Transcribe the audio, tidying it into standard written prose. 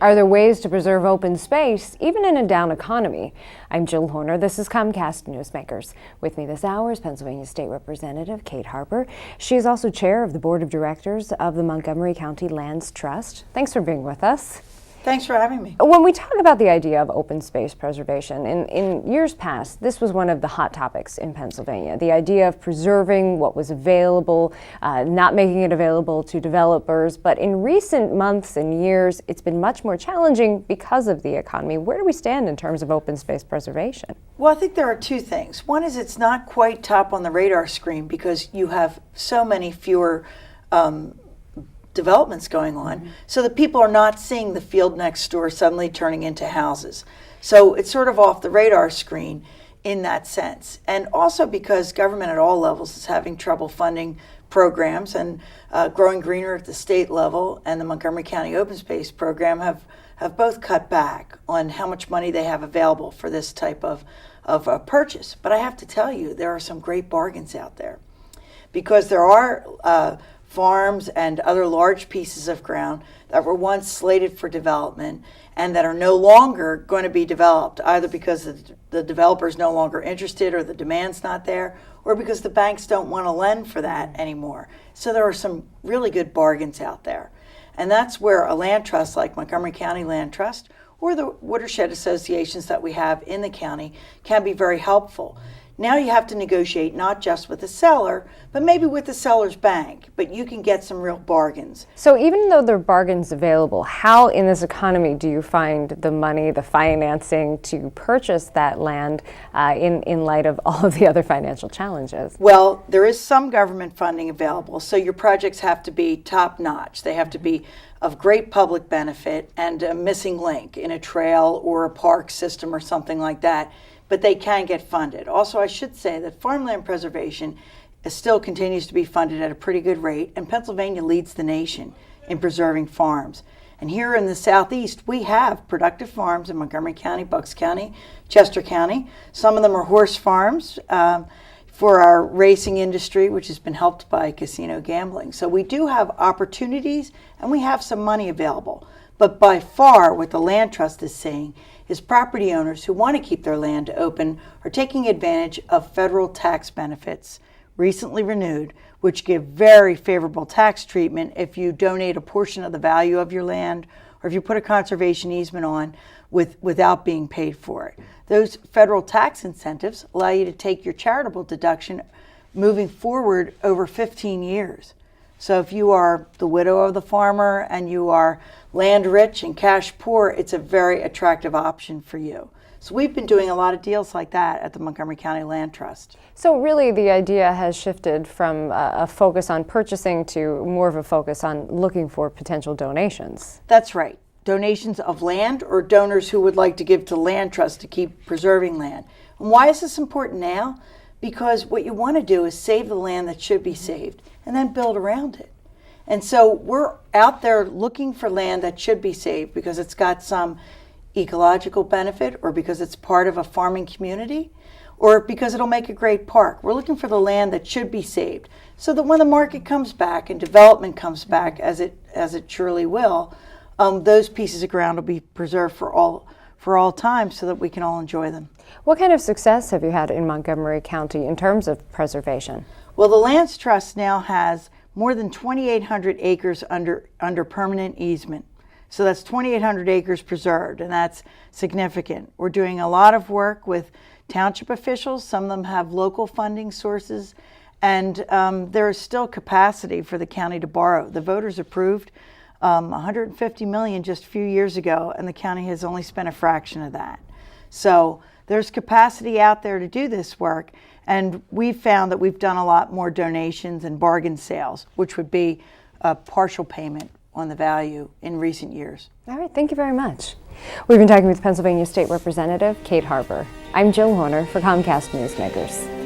Are there ways to preserve open space, even in a down economy? I'm Jill Horner. This is Comcast Newsmakers. With me this hour is Pennsylvania State Representative Kate Harper. She is also chair of the Board of Directors of the Montgomery County Lands Trust. Thanks for being with us. Thanks for having me. When we talk about the idea of open space preservation, in years past, this was one of the hot topics in Pennsylvania. The idea of preserving what was available, not making it available to developers. But in recent months and years, it's been much more challenging because of the economy. Where do we stand in terms of open space preservation? Well, I think there are two things. One is it's not quite top on the radar screen because you have so many fewer developments going on, so that people are not seeing the field next door suddenly turning into houses. So it's sort of off the radar screen in that sense. And also because government at all levels is having trouble funding programs, and Growing Greener at the state level and the Montgomery County Open Space Program have both cut back on how much money they have available for this type of purchase. But I have to tell you, there are some great bargains out there, because there are farms and other large pieces of ground that were once slated for development and that are no longer going to be developed, either because the developer is no longer interested or the demand's not there, or because the banks don't want to lend for that anymore. So there are some really good bargains out there. And that's where a land trust like Montgomery County Land Trust or the watershed associations that we have in the county can be very helpful. Now you have to negotiate not just with the seller, but maybe with the seller's bank, but you can get some real bargains. So even though there are bargains available, how in this economy do you find the money, the financing to purchase that land in light of all of the other financial challenges? Well, there is some government funding available, so your projects have to be top-notch. They have to be of great public benefit and a missing link in a trail or a park system or something like that, but they can get funded. Also, I should say that farmland preservation still continues to be funded at a pretty good rate, and Pennsylvania leads the nation in preserving farms. And here in the southeast, we have productive farms in Montgomery County, Bucks County, Chester County. Some of them are horse farms for our racing industry, which has been helped by casino gambling. So we do have opportunities and we have some money available. But by far, what the Land Trust is saying is property owners who want to keep their land open are taking advantage of federal tax benefits, recently renewed, which give very favorable tax treatment if you donate a portion of the value of your land or if you put a conservation easement on without being paid for it. Those federal tax incentives allow you to take your charitable deduction moving forward over 15 years. So if you are the widow of the farmer and you are land rich and cash poor, it's a very attractive option for you. So we've been doing a lot of deals like that at the Montgomery County Land Trust. So really the idea has shifted from a focus on purchasing to more of a focus on looking for potential donations. That's right. Donations of land or donors who would like to give to Land Trust to keep preserving land. And why is this important now? Because what you want to do is save the land that should be saved and then build around it. And so we're out there looking for land that should be saved because it's got some ecological benefit or because it's part of a farming community or because it'll make a great park. We're looking for the land that should be saved so that when the market comes back and development comes back, as it surely will, those pieces of ground will be preserved for all time so that we can all enjoy them. What kind of success have you had in Montgomery County in terms of preservation? Well, the Lands Trust now has more than 2,800 acres under permanent easement. So that's 2,800 acres preserved, and that's significant. We're doing a lot of work with township officials. Some of them have local funding sources, and there is still capacity for the county to borrow. The voters approved $150 million just a few years ago, and the county has only spent a fraction of that. So there's capacity out there to do this work, and we've found that we've done a lot more donations and bargain sales, which would be a partial payment on the value in recent years. All right, thank you very much. We've been talking with Pennsylvania State Representative Kate Harper. I'm Jill Horner for Comcast Newsmakers.